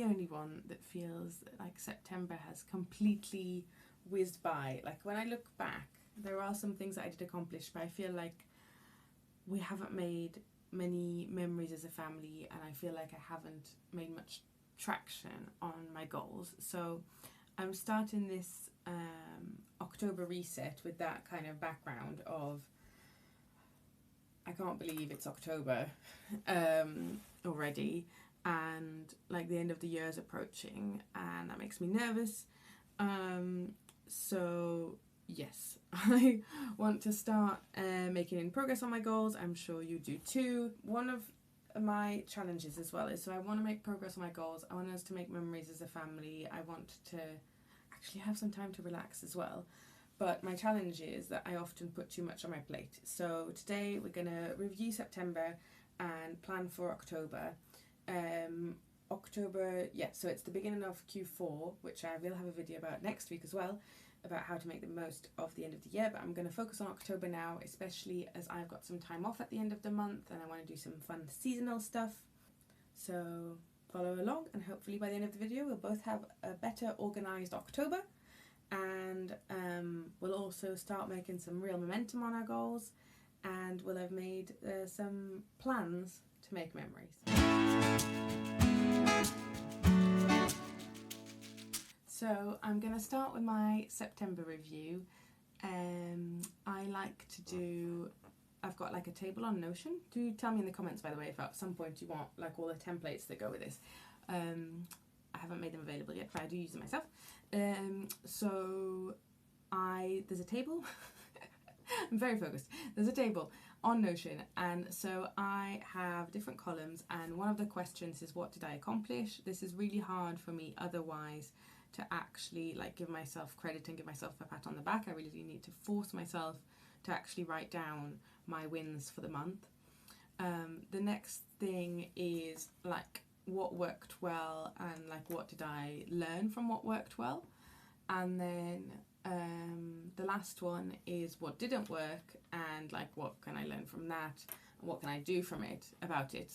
only one that feels like September has completely whizzed by. Like when I look back, there are some things that I did accomplish, but I feel like we haven't made many memories as a family, and I feel like I haven't made much traction on my goals. So I'm starting this October reset with that kind of background of, I can't believe it's October already, and like the end of the year is approaching, and that makes me nervous. So yes, I want to start making progress on my goals. I'm sure you do too. One of my challenges as well is, so I want to make progress on my goals. I want us to make memories as a family. I want to actually have some time to relax as well. But my challenge is that I often put too much on my plate. So today we're going to review September and plan for October. So it's the beginning of Q4, which I will have a video about next week as well, about how to make the most of the end of the year. But I'm going to focus on October now, especially as I've got some time off at the end of the month and I want to do some fun seasonal stuff. So follow along, and hopefully by the end of the video we'll both have a better organised October, and we'll also start making some real momentum on our goals, and we'll have made some plans to make memories. So I'm going to start with my September review. I like to do, I've got like a table on Notion. Do tell me in the comments, by the way, if at some point you want like all the templates that go with this. I haven't made them available yet, but I do use them myself. There's a table. I'm very focused. There's a table on Notion, and so I have different columns, and one of the questions is, what did I accomplish? This is really hard for me otherwise to actually like give myself credit and give myself a pat on the back. I really do need to force myself to actually write down my wins for the month. The next thing is like what worked well, and like what did I learn from what worked well, and then the last one is what didn't work, and like what can I learn from that, and what can I do about it.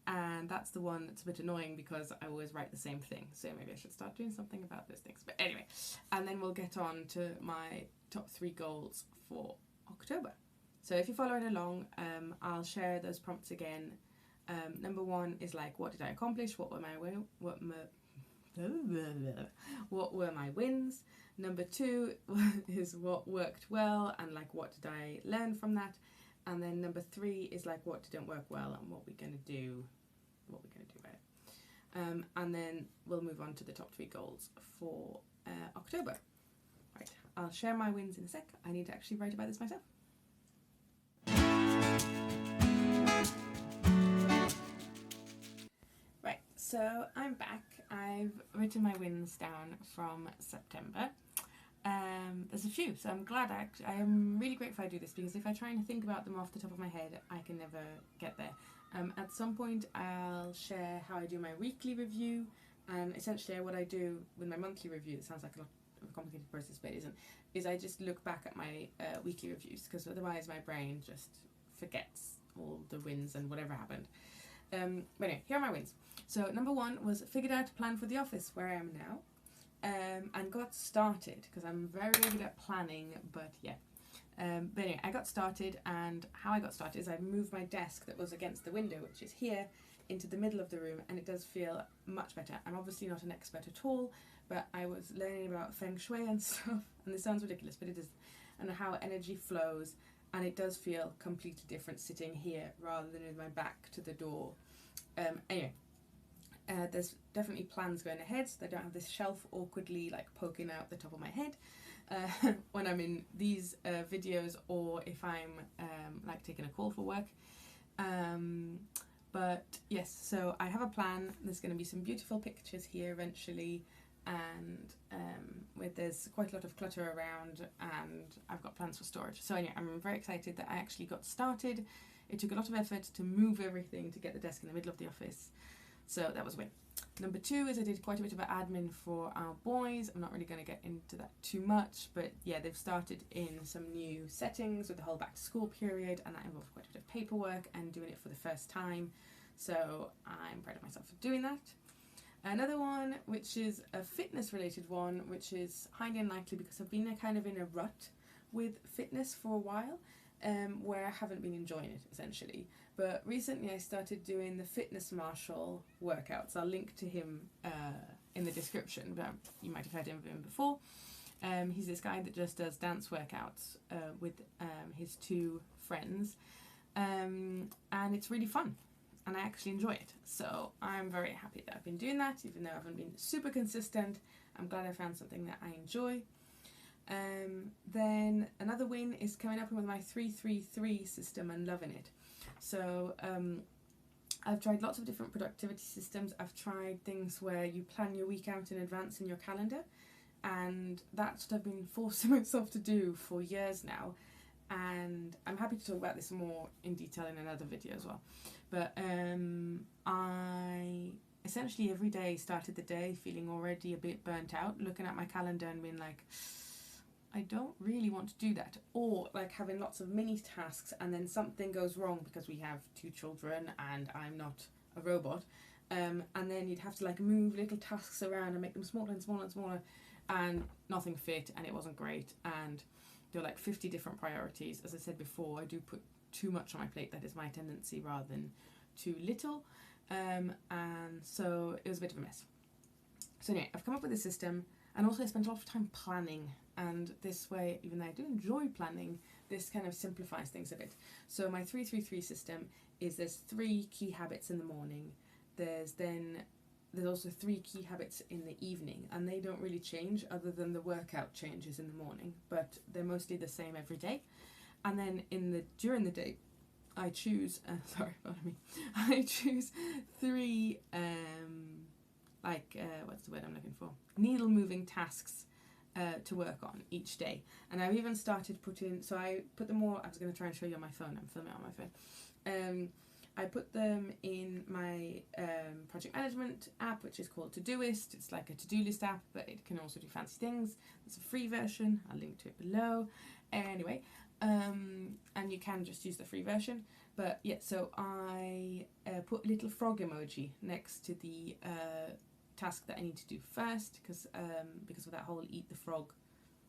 And that's the one that's a bit annoying because I always write the same thing, so maybe I should start doing something about those things. But anyway, and then we'll get on to my top 3 goals for October. So if you're following along, I'll share those prompts again. Number 1 is like, what did I accomplish? What were my wins? Number 2 is what worked well, and like what did I learn from that? And then number 3 is like what didn't work well and what we're going to do about it. And then we'll move on to the top 3 goals for October. Right, I'll share my wins in a sec. I need to actually write about this myself. Right, so I'm back. I've written my wins down from September. There's a few, so I'm glad I am really grateful I do this, because if I try and think about them off the top of my head, I can never get there. At some point I'll share how I do my weekly review, and essentially what I do with my monthly review, it sounds like a lot of a complicated process, but it isn't, is I just look back at my weekly reviews, because otherwise my brain just forgets all the wins and whatever happened. But anyway, here are my wins. So number 1 was figured out a plan for the office where I am now. And got started, because I'm very good at planning, but yeah. But anyway, I got started, and how I got started is I moved my desk that was against the window, which is here, into the middle of the room, and it does feel much better. I'm obviously not an expert at all, but I was learning about feng shui and stuff, and this sounds ridiculous, but it is, and how energy flows, and it does feel completely different sitting here rather than with my back to the door. Anyway. There's definitely plans going ahead, so I don't have this shelf awkwardly like poking out the top of my head when I'm in these videos, or if I'm like taking a call for work. But yes, so I have a plan. There's going to be some beautiful pictures here eventually, and there's quite a lot of clutter around, and I've got plans for storage. So anyway, I'm very excited that I actually got started. It took a lot of effort to move everything to get the desk in the middle of the office. So that was a win. Number 2 is I did quite a bit of admin for our boys. I'm not really going to get into that too much, but yeah, they've started in some new settings with the whole back to school period, and that involved quite a bit of paperwork and doing it for the first time. So I'm proud of myself for doing that. Another one, which is a fitness related one, which is highly unlikely because I've been kind of in a rut with fitness for a while, where I haven't been enjoying it essentially. But recently I started doing the Fitness Marshall workouts. I'll link to him in the description, but you might have heard of him before. He's this guy that just does dance workouts with his two friends, and it's really fun and I actually enjoy it. So I'm very happy that I've been doing that, even though I haven't been super consistent. I'm glad I found something that I enjoy. Then another win is coming up with my 3-3-3 system and loving it. So I've tried lots of different productivity systems. I've tried things where you plan your week out in advance in your calendar, and that's what I've been forcing myself to do for years now. And I'm happy to talk about this more in detail in another video as well. But I essentially every day started the day feeling already a bit burnt out, looking at my calendar and being like, I don't really want to do that. Or like having lots of mini tasks and then something goes wrong because we have 2 children and I'm not a robot. And then you'd have to like move little tasks around and make them smaller and smaller and smaller, and nothing fit and it wasn't great. And there were like 50 different priorities. As I said before, I do put too much on my plate. That is my tendency rather than too little. And so it was a bit of a mess. So anyway, I've come up with a system, and also I spent a lot of time planning, and this way, even though I do enjoy planning, this kind of simplifies things a bit. So my 3-3-3 system is there's 3 key habits in the morning. There's also 3 key habits in the evening, and they don't really change other than the workout changes in the morning, but they're mostly the same every day. And then during the day, I choose I choose 3 what's the word I'm looking for? Needle moving tasks to work on each day. And I've even started so I put them all. I was going to try and show you on my phone. I'm filming it on my phone. I put them in my project management app, which is called Todoist. It's like a to-do list app, but it can also do fancy things. It's a free version. I'll link to it below. Anyway, and you can just use the free version. But yeah, so I put a little frog emoji next to the task that I need to do first, because of that whole eat the frog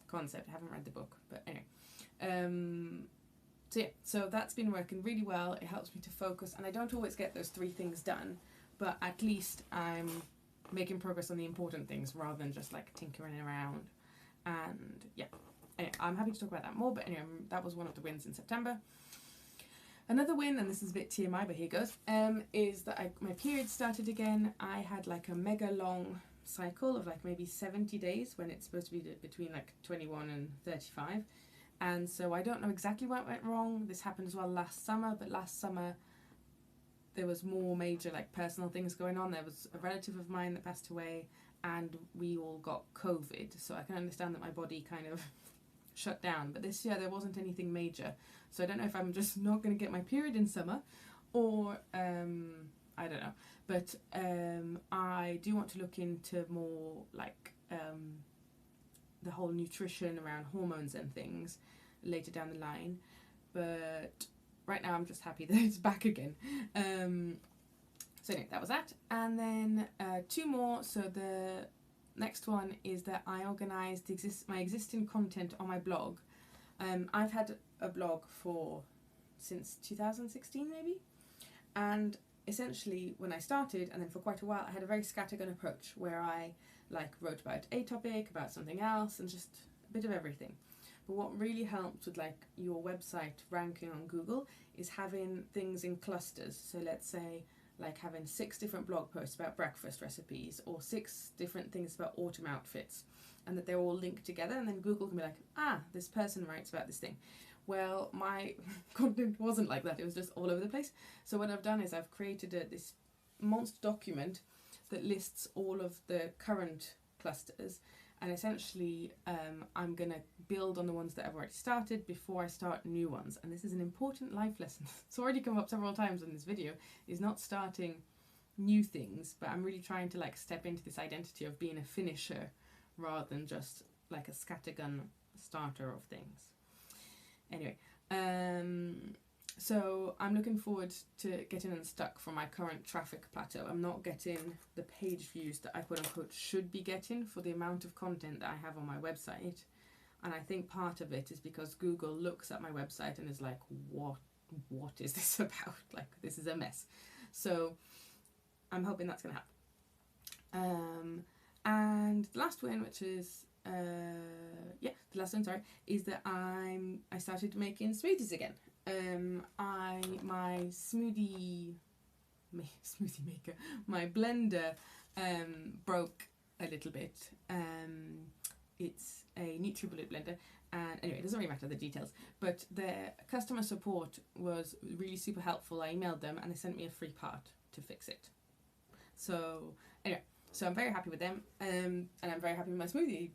concept. I haven't read the book, but anyway. So yeah, so that's been working really well. It helps me to focus, and I don't always get those 3 things done, but at least I'm making progress on the important things rather than just like tinkering around. And yeah, anyway, I'm happy to talk about that more, but anyway, that was one of the wins in September. Another win, and this is a bit TMI, but here goes, is that my period started again. I had like a mega long cycle of like maybe 70 days when it's supposed to be between like 21 and 35. And so I don't know exactly what went wrong. This happened as well last summer, but last summer there was more major like personal things going on. There was a relative of mine that passed away, and we all got COVID. So I can understand that my body kind of shut down. But this year there wasn't anything major. So I don't know if I'm just not going to get my period in summer, or I don't know. But I do want to look into more like the whole nutrition around hormones and things later down the line. But right now I'm just happy that it's back again. So anyway, that was that. And then 2 more. So the next one is that I organised my existing content on my blog. I've had a blog since 2016 maybe, and essentially when I started, and then for quite a while, I had a very scattergun approach where I like wrote about a topic, about something else, and just a bit of everything. But what really helps with like your website ranking on Google is having things in clusters. So let's say like having 6 different blog posts about breakfast recipes, or 6 different things about autumn outfits, and that they're all linked together, and then Google can be like, this person writes about this thing. Well, my content wasn't like that. It was just all over the place. So what I've done is I've created this monster document that lists all of the current clusters, and essentially I'm going to build on the ones that I've already started before I start new ones. And this is an important life lesson. It's already come up several times in this video, is not starting new things, but I'm really trying to like step into this identity of being a finisher rather than just like a scattergun starter of things. Anyway, So I'm looking forward to getting unstuck from my current traffic plateau. I'm not getting the page views that I quote unquote should be getting for the amount of content that I have on my website. And I think part of it is because Google looks at my website and is like, what is this about? Like, this is a mess. So I'm hoping that's going to happen. And the last one, which is the last one, sorry, is that I started making smoothies again. My smoothie maker, my blender broke a little bit. It's a NutriBullet blender, and anyway, it doesn't really matter the details, but their customer support was really super helpful. I emailed them and they sent me a free part to fix it. So anyway, so I'm very happy with them, and I'm very happy with my smoothie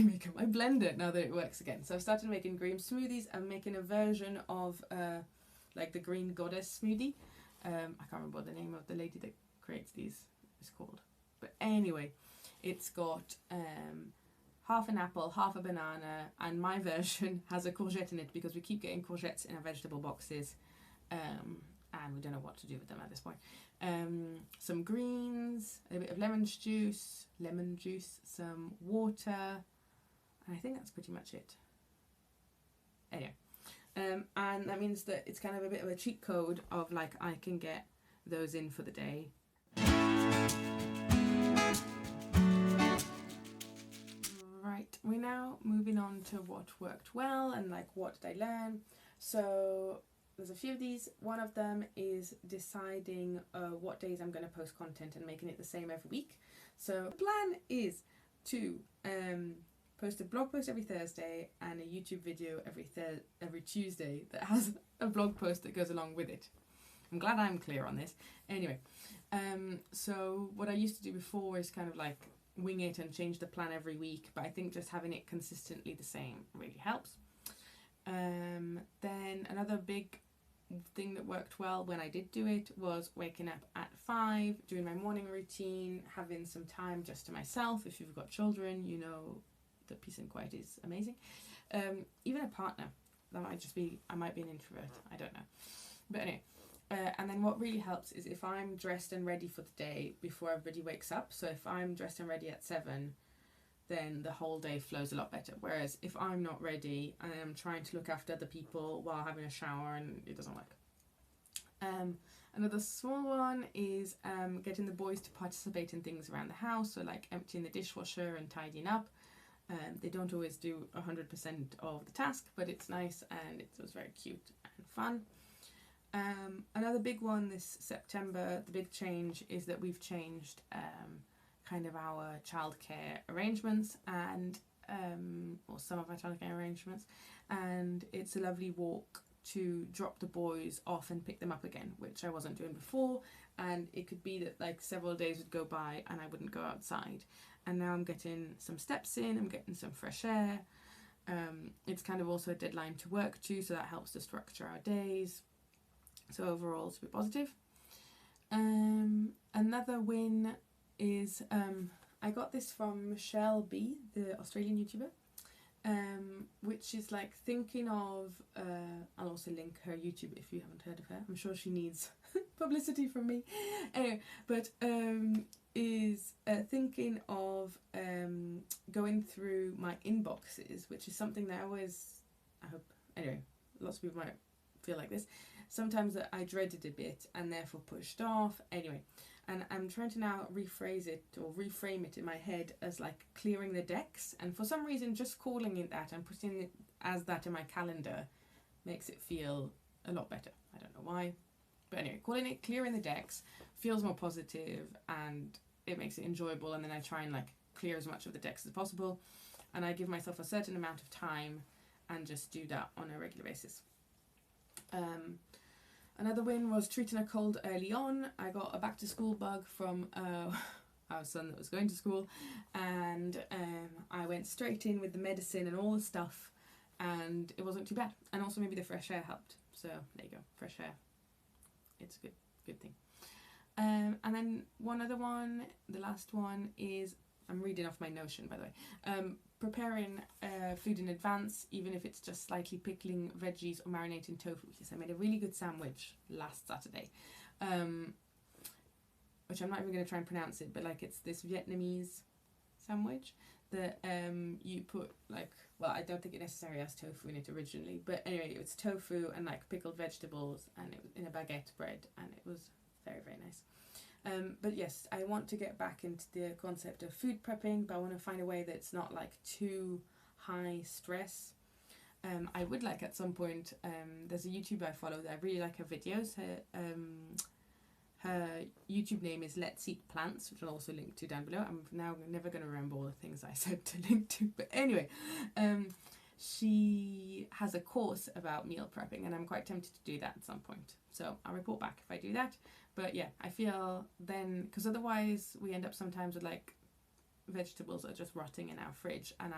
maker, my blender, now that it works again. So I've started making green smoothies. I'm making a version of like the Green Goddess smoothie. I can't remember what the name of the lady that creates these is called, but anyway, it's got half an apple, half a banana, and my version has a courgette in it because we keep getting courgettes in our vegetable boxes, and we don't know what to do with them at this point. Some greens, a bit of lemon juice, some water, and I think that's pretty much it. Anyway, and that means that it's kind of a bit of a cheat code of like I can get those in for the day. Right, we're now moving on to what worked well and like what did I learn. So there's a few of these. One of them is deciding what days I'm going to post content and making it the same every week. So the plan is to post a blog post every Thursday and a YouTube video every Tuesday that has a blog post that goes along with it. I'm glad I'm clear on this. Anyway, so what I used to do before is kind of like wing it and change the plan every week, but I think just having it consistently the same really helps. Then another big thing that worked well when I did do it was waking up at 5, doing my morning routine, having some time just to myself. If you've got children, you know that peace and quiet is amazing. Even a partner, that might just be, I might be an introvert, I don't know. But anyway, and then what really helps is if I'm dressed and ready for the day before everybody wakes up. So if I'm dressed and ready at 7, then the whole day flows a lot better. Whereas if I'm not ready and I'm trying to look after other people while having a shower, and it doesn't work. Another small one is getting the boys to participate in things around the house, so like emptying the dishwasher and tidying up. They don't always do 100% of the task, but it's nice and it was very cute and fun. Another big one this September, the big change is that we've changed kind of our childcare arrangements and or some of our childcare arrangements, and it's a lovely walk to drop the boys off and pick them up again, which I wasn't doing before, and it could be that like several days would go by and I wouldn't go outside, and now I'm getting some steps in, I'm getting some fresh air. It's kind of also a deadline to work to, so that helps to structure our days. So overall it's a bit positive. Another win is I got this from Muchelleb, the Australian YouTuber, which is like thinking of, I'll also link her YouTube if you haven't heard of her. I'm sure she needs publicity from me. Anyway, but is thinking of going through my inboxes, which is something that I hope, anyway, lots of people might feel like this. Sometimes that I dreaded a bit and therefore pushed off. Anyway, and I'm trying to now rephrase it or reframe it in my head as like clearing the decks, and for some reason just calling it that and putting it as that in my calendar makes it feel a lot better. I don't know why, but anyway, calling it clearing the decks feels more positive and it makes it enjoyable, and then I try and like clear as much of the decks as possible, and I give myself a certain amount of time and just do that on a regular basis. Another win was treating a cold early on. I got a back to school bug from our son that was going to school, and I went straight in with the medicine and all the stuff, and it wasn't too bad. And also maybe the fresh air helped. So there you go, fresh air. It's a good thing. And then one other one, the last one is, I'm reading off my Notion by the way, preparing food in advance, even if it's just slightly pickling veggies or marinating tofu. Yes, I made a really good sandwich last Saturday, which I'm not even going to try and pronounce it, but like it's this Vietnamese sandwich that you put like, well, I don't think it necessarily has tofu in it originally, but anyway, it's tofu and like pickled vegetables, and it was in a baguette bread, and it was very, very nice. But yes, I want to get back into the concept of food prepping, but I want to find a way that's not like too high stress. I would like at some point, there's a YouTuber I follow that I really like her videos. Her YouTube name is Let's Eat Plants, which I'll also link to down below. I'm now never going to remember all the things I said to link to, but anyway, she has a course about meal prepping, and I'm quite tempted to do that at some point. So I'll report back if I do that. But yeah, I feel then, because otherwise we end up sometimes with like vegetables are just rotting in our fridge, and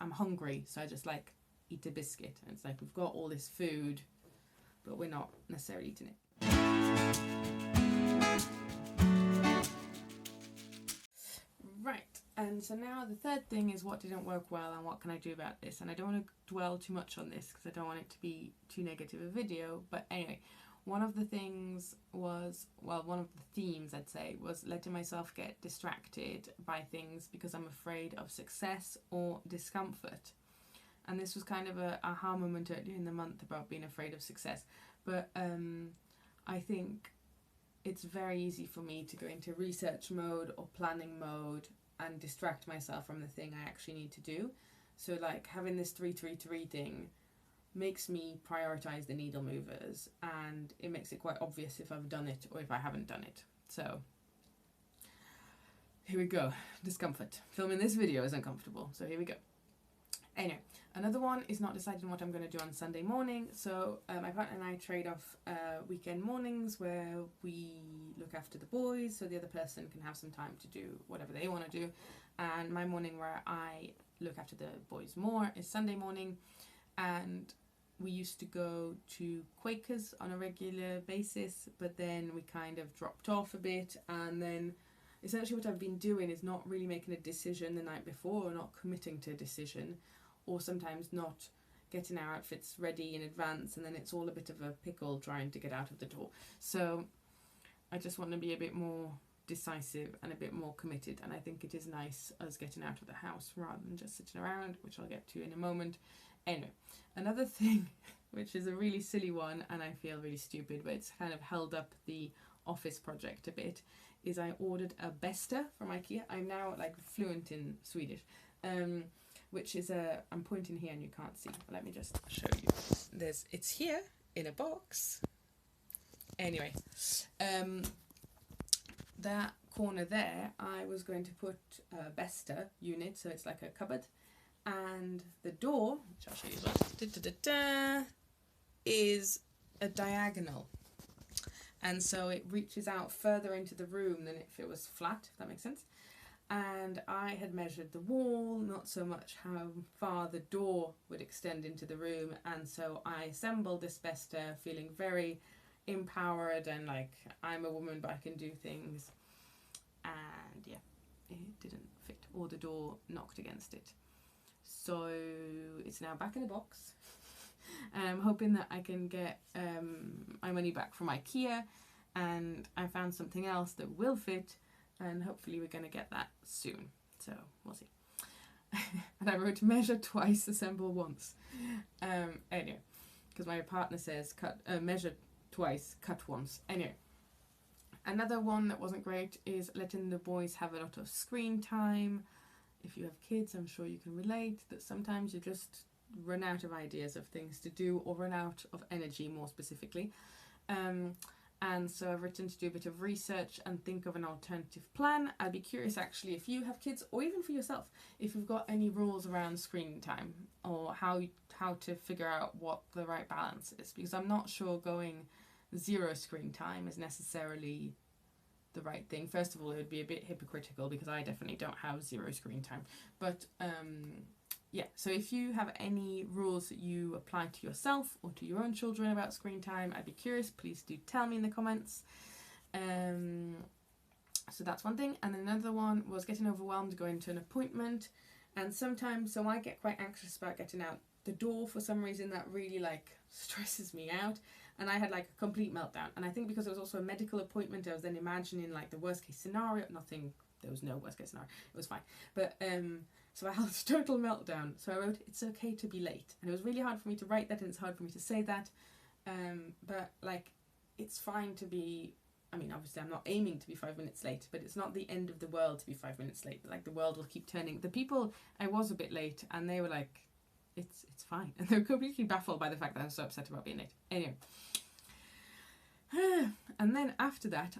I'm hungry, so I just like eat a biscuit, and it's like we've got all this food, but we're not necessarily eating it. Right, and so now the third thing is what didn't work well and what can I do about this. And I don't want to dwell too much on this because I don't want it to be too negative a video, but anyway, one of the things was, well, one of the themes I'd say was letting myself get distracted by things because I'm afraid of success or discomfort. And this was kind of a aha moment earlier in the month about being afraid of success. But I think it's very easy for me to go into research mode or planning mode and distract myself from the thing I actually need to do. So like having this 3-3-3 thing makes me prioritize the needle movers, and it makes it quite obvious if I've done it or if I haven't done it. So here we go. Discomfort. Filming this video is uncomfortable, so here we go. Anyway, another one is not deciding what I'm going to do on Sunday morning. So my partner and I trade off weekend mornings where we look after the boys so the other person can have some time to do whatever they want to do, and my morning where I look after the boys more is Sunday morning. And we used to go to Quakers on a regular basis, but then we kind of dropped off a bit, and then essentially what I've been doing is not really making a decision the night before, or not committing to a decision, or sometimes not getting our outfits ready in advance, and then it's all a bit of a pickle trying to get out of the door. So I just want to be a bit more decisive and a bit more committed, and I think it is nice us getting out of the house rather than just sitting around, which I'll get to in a moment. Anyway, another thing, which is a really silly one and I feel really stupid, but it's kind of held up the office project a bit, is I ordered a besta from IKEA. I'm now like fluent in Swedish, which is I'm pointing here and you can't see. Let me just show you. It's here in a box. Anyway, that corner there, I was going to put a besta unit, so it's like a cupboard. And the door, which I'll show you as well, is a diagonal. And so it reaches out further into the room than if it was flat, if that makes sense. And I had measured the wall, not so much how far the door would extend into the room. And so I assembled this besta feeling very empowered and like I'm a woman but I can do things. And yeah, it didn't fit, or the door knocked against it. So it's now back in the box. And I'm hoping that I can get my money back from IKEA, and I found something else that will fit, and hopefully we're going to get that soon. So we'll see. And I wrote measure twice, assemble once. Anyway, because my partner says measure twice, cut once. Anyway, another one that wasn't great is letting the boys have a lot of screen time. If you have kids, I'm sure you can relate that sometimes you just run out of ideas of things to do, or run out of energy more specifically. And so I've written to do a bit of research and think of an alternative plan. I'd be curious actually if you have kids, or even for yourself, if you've got any rules around screen time, or how to figure out what the right balance is, because I'm not sure going 0 screen time is necessarily the right thing. First of all, it would be a bit hypocritical because I definitely don't have 0 screen time, but yeah, so if you have any rules that you apply to yourself or to your own children about screen time, I'd be curious. Please do tell me in the comments. So that's one thing. And another one was getting overwhelmed going to an appointment, And sometimes, so I get quite anxious about getting out the door for some reason. That really like stresses me out. And I had like a complete meltdown. And I think because it was also a medical appointment, I was then imagining like the worst case scenario. There was no worst case scenario. It was fine. But so I had a total meltdown. So I wrote, "It's okay to be late." And it was really hard for me to write that, and it's hard for me to say that. But like, it's fine to be, I mean, obviously I'm not aiming to be 5 minutes late, but it's not the end of the world to be 5 minutes late. Like, the world will keep turning. The people, I was a bit late, and they were like, it's fine. And they were completely baffled by the fact that I was so upset about being late. Anyway. And then after that,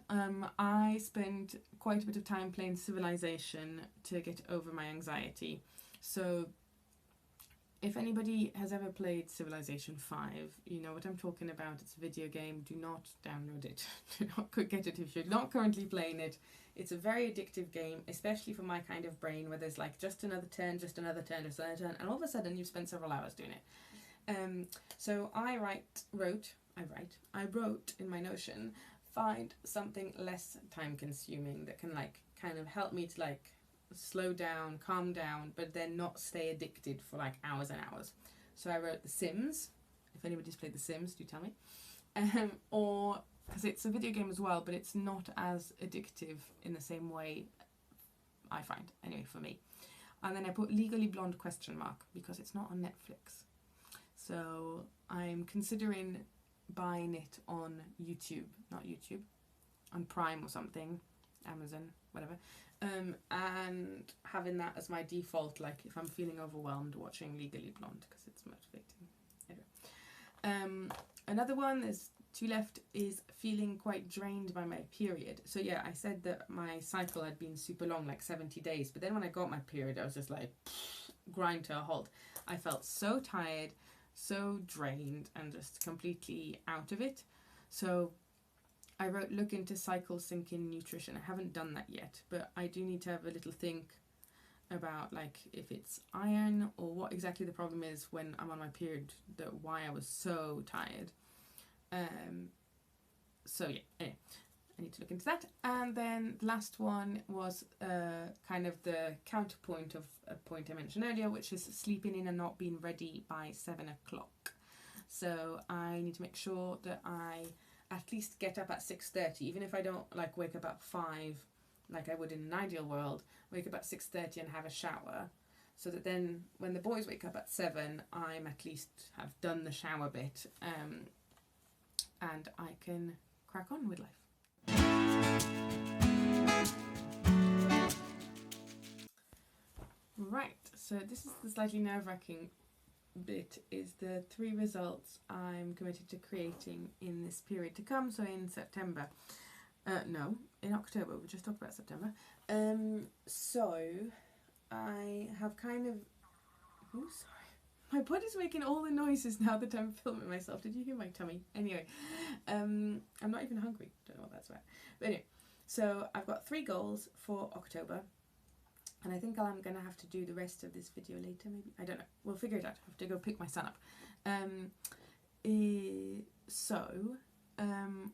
I spent quite a bit of time playing Civilization to get over my anxiety. So if anybody has ever played Civilization 5, you know what I'm talking about. It's a video game. Do not download it. Do not get it if you're not currently playing it. It's a very addictive game, especially for my kind of brain, where there's like just another turn, just another turn, just another turn, and all of a sudden you've spent several hours doing it. So I wrote in my Notion, find something less time consuming that can like kind of help me to like slow down, calm down, but then not stay addicted for like hours and hours. So I wrote The Sims. If anybody's played The Sims, do tell me. Or, because it's a video game as well, but it's not as addictive in the same way, I find, anyway, for me. And then I put Legally Blonde ? Because it's not on Netflix. So I'm considering buying it on YouTube, not YouTube, on Prime or something, Amazon, whatever, and having that as my default, like if I'm feeling overwhelmed, watching Legally Blonde, because it's motivating. Anyway. Another one, there's two left, is feeling quite drained by my period. So yeah, I said that my cycle had been super long, like 70 days, but then when I got my period, I was just like, grind to a halt. I felt so tired, so drained, and just completely out of it. So I wrote, look into cycle syncing nutrition. I haven't done that yet, but I do need to have a little think about like if it's iron or what exactly the problem is when I'm on my period, why I was so tired. So yeah, anyway, I need to look into that. And then the last one was kind of the counterpoint of a point I mentioned earlier, which is sleeping in and not being ready by 7 o'clock. So I need to make sure that I at least get up at 6:30, even if I don't like wake up at 5 like I would in an ideal world. Wake up at 6:30 and have a shower, so that then when the boys wake up at 7, I'm at least have done the shower bit, and I can crack on with life. Right, so this is the slightly nerve-wracking bit, is the 3 results I'm committed to creating in this period to come, so in September. No, in October, we just talked about September. So I have kind of, oh sorry, my body's making all the noises now that I'm filming myself. Did you hear my tummy? Anyway, I'm not even hungry, don't know what that's about. But anyway, so I've got 3 goals for October. And I think I'm going to have to do the rest of this video later, maybe. I don't know. We'll figure it out. I have to go pick my son up.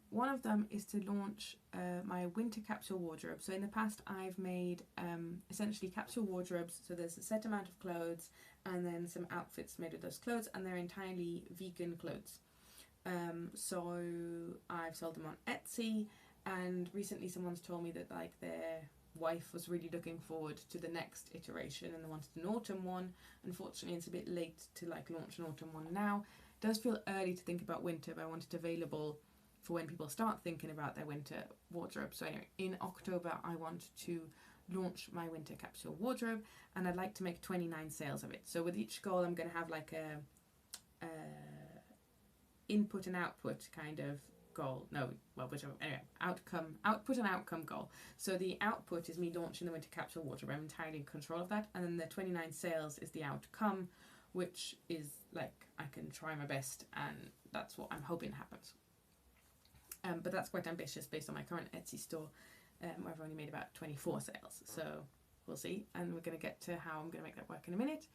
One of them is to launch my winter capsule wardrobe. So in the past, I've made essentially capsule wardrobes. So there's a set amount of clothes and then some outfits made with those clothes. And they're entirely vegan clothes. So I've sold them on Etsy. And recently someone's told me that like their wife was really looking forward to the next iteration and they wanted an autumn one. Unfortunately, it's a bit late to like launch an autumn one now. It does feel early to think about winter, but I want it available for when people start thinking about their winter wardrobe. So anyway, in October, I want to launch my winter capsule wardrobe, and I'd like to make 29 sales of it. So with each goal, I'm going to have like a input and output kind of goal. No, well, whichever. Anyway, output and outcome goal. So the output is me launching the winter capsule wardrobe. I'm entirely in control of that. And then the 29 sales is the outcome, which is like I can try my best, and that's what I'm hoping happens. But that's quite ambitious based on my current Etsy store, where I've only made about 24 sales. So we'll see, and we're going to get to how I'm going to make that work in a minute.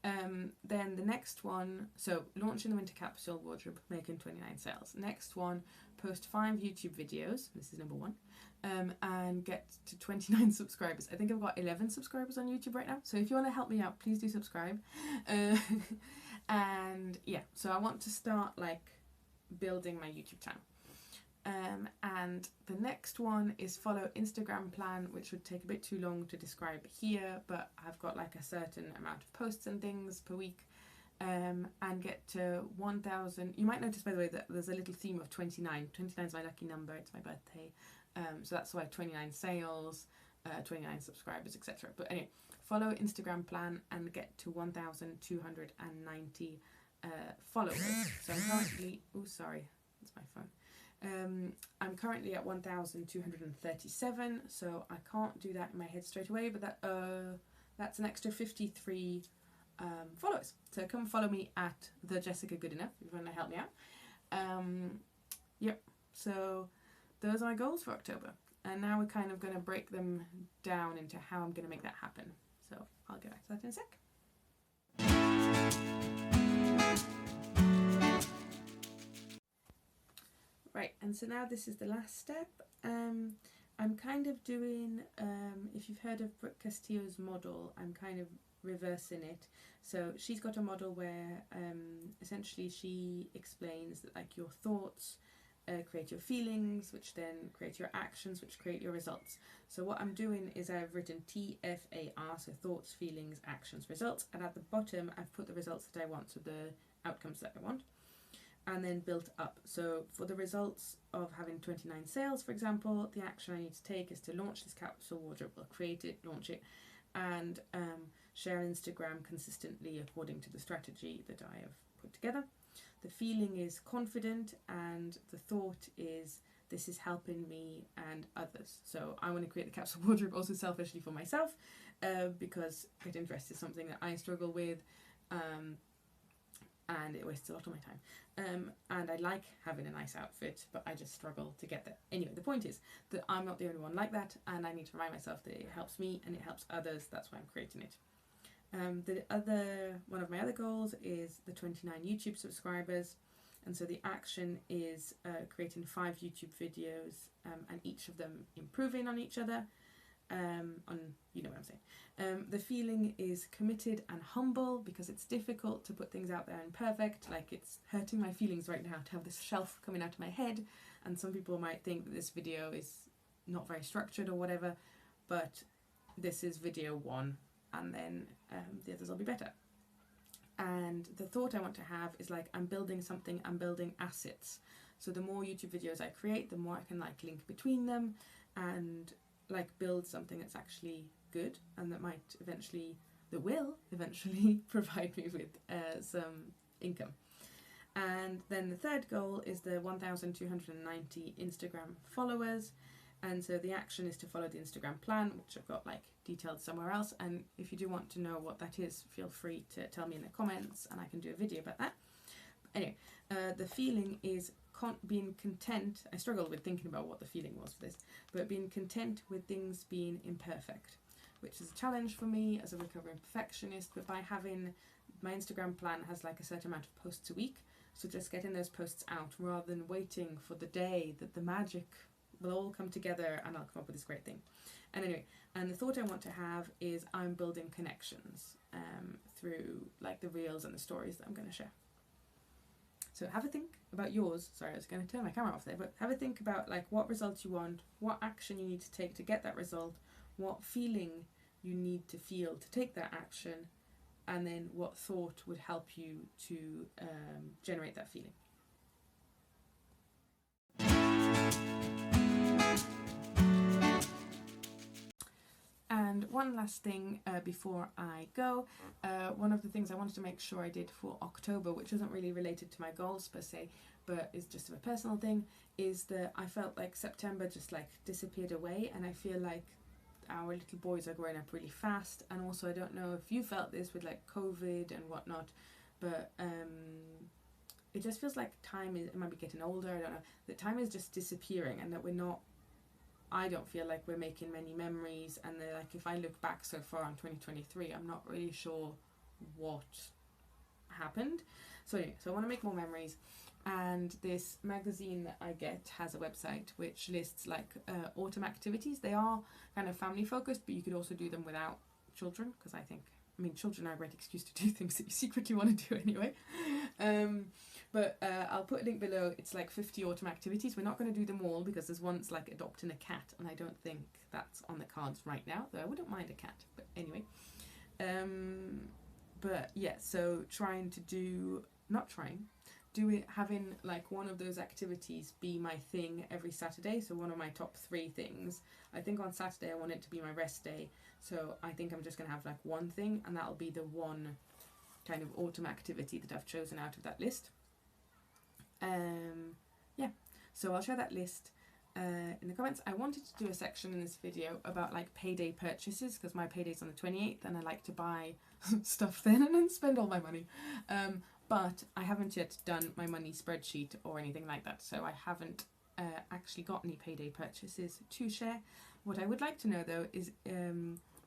Then the next one, so launching the winter capsule wardrobe, making 29 sales. Next one, post 5 YouTube videos, this is number 1, and get to 29 subscribers. I think I've got 11 subscribers on YouTube right now, so if you want to help me out, please do subscribe. And yeah, so I want to start like building my YouTube channel. And the next one is follow Instagram plan, which would take a bit too long to describe here, but I've got like a certain amount of posts and things per week, and get to 1,000. You might notice, by the way, that there's a little theme of 29. 29 is my lucky number, it's my birthday, so that's why 29 sales, 29 subscribers, etc. But anyway, follow Instagram plan and get to 1,290 followers. So I'm currently, oh sorry, that's my phone. I'm currently at 1,237, so I can't do that in my head straight away, but that's an extra 53 followers. So come follow me at the Jessica Goodenough if you want to help me out. Yep, so those are my goals for October, and now we're kind of going to break them down into how I'm going to make that happen. So I'll get back to that in a sec. Right, and so now this is the last step. I'm kind of doing, if you've heard of Brooke Castillo's model, I'm kind of reversing it. So she's got a model where essentially she explains that like your thoughts create your feelings, which then create your actions, which create your results. So what I'm doing is I've written TFAR, so thoughts, feelings, actions, results, and at the bottom I've put the results that I want, so the outcomes that I want, and then built up. So for the results of having 29 sales, for example, the action I need to take is to launch this capsule wardrobe, or create it, launch it, and share on Instagram consistently according to the strategy that I have put together. The feeling is confident, and the thought is this is helping me and others. So I want to create the capsule wardrobe also selfishly for myself, because getting dressed is something that I struggle with, and it wastes a lot of my time. And I like having a nice outfit, but I just struggle to get there. Anyway, the point is that I'm not the only one like that, and I need to remind myself that it helps me and it helps others. That's why I'm creating it. One of my other goals is the 29 YouTube subscribers, and so the action is creating 5 YouTube videos, and each of them improving on each other. You know what I'm saying. The feeling is committed and humble, because it's difficult to put things out there and perfect. Like, it's hurting my feelings right now to have this shelf coming out of my head, and some people might think that this video is not very structured or whatever, but this is video 1, and then the others will be better. And the thought I want to have is like, I'm building something, I'm building assets. So the more YouTube videos I create, the more I can like link between them and like build something that's actually good, and that will eventually provide me with some income. And then the third goal is the 1,290 Instagram followers, and so the action is to follow the Instagram plan, which I've got like detailed somewhere else, and if you do want to know what that is, feel free to tell me in the comments and I can do a video about that. Anyway, the feeling is being content. I struggled with thinking about what the feeling was for this, but being content with things being imperfect, which is a challenge for me as a recovering perfectionist. But by having my Instagram plan has like a certain amount of posts a week, so just getting those posts out rather than waiting for the day that the magic will all come together and I'll come up with this great thing. And anyway, and the thought I want to have is I'm building connections through like the reels and the stories that I'm going to share. So have a think about yours. Sorry, I was going to turn my camera off there, but have a think about like what results you want, what action you need to take to get that result, what feeling you need to feel to take that action, and then what thought would help you to generate that feeling. And one last thing before I go, one of the things I wanted to make sure I did for October, which isn't really related to my goals per se, but is just a personal thing, is that I felt like September just like disappeared away, and I feel like our little boys are growing up really fast. And also, I don't know if you felt this with like COVID and whatnot, but it just feels like time is, it might be getting older, I don't know, that time is just disappearing, and that I don't feel like we're making many memories, and like if I look back so far on 2023, I'm not really sure what happened. So anyway, so I want to make more memories, and this magazine that I get has a website which lists like autumn activities. They are kind of family focused, but you could also do them without children, because I mean children are a great excuse to do things that you secretly want to do anyway. But I'll put a link below. It's like 50 autumn activities. We're not going to do them all because there's one's like adopting a cat, and I don't think that's on the cards right now, though I wouldn't mind a cat. But anyway, but yeah, so having like one of those activities be my thing every Saturday. So one of my top 3 things. I think on Saturday I want it to be my rest day, so I think I'm just going to have like one thing, and that'll be the one kind of autumn activity that I've chosen out of that list. Yeah, so I'll share that list in the comments. I wanted to do a section in this video about like payday purchases, because my payday's on the 28th and I like to buy stuff then and then spend all my money. But I haven't yet done my money spreadsheet or anything like that, so I haven't actually got any payday purchases to share. What I would like to know though is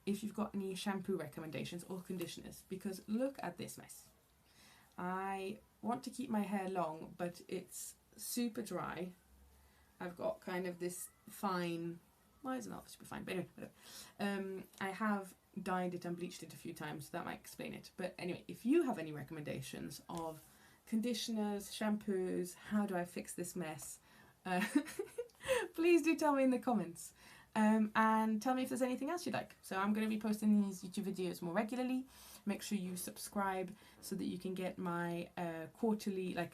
if you've got any shampoo recommendations or conditioners, because look at this mess. I want to keep my hair long, but it's super dry. I've got kind of this fine, well, it's not super fine, but anyway, I have dyed it and bleached it a few times, so that might explain it. But anyway, if you have any recommendations of conditioners, shampoos, how do I fix this mess, please do tell me in the comments. And tell me if there's anything else you'd like. So I'm going to be posting these YouTube videos more regularly. Make sure you subscribe so that you can get my quarterly, like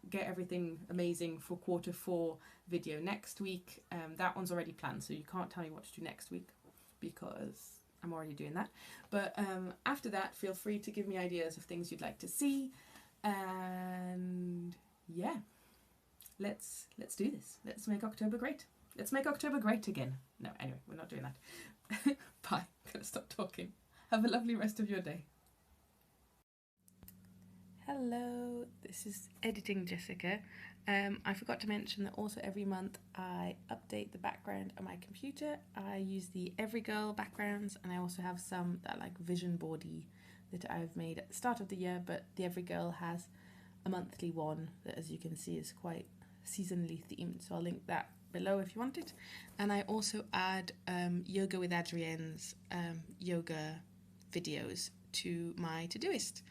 get everything amazing for Q4 video next week. That one's already planned, so you can't tell me what to do next week because I'm already doing that. But after that, feel free to give me ideas of things you'd like to see. And yeah, let's do this. Let's make October great. Let's make October great again. No, anyway, we're not doing that. Bye. I'm gonna stop talking. Have a lovely rest of your day. Hello, this is Editing Jessica. I forgot to mention that also every month I update the background on my computer. I use the Every Girl backgrounds, and I also have some that like vision boardy that I've made at the start of the year, but the Every Girl has a monthly one that, as you can see, is quite seasonally themed, so I'll link that below if you want it. And I also add Yoga with Adrienne's yoga videos to my Todoist.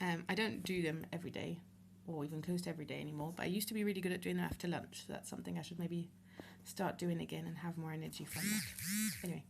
I don't do them every day or even close to every day anymore, but I used to be really good at doing them after lunch, so that's something I should maybe start doing again and have more energy from that. Anyway,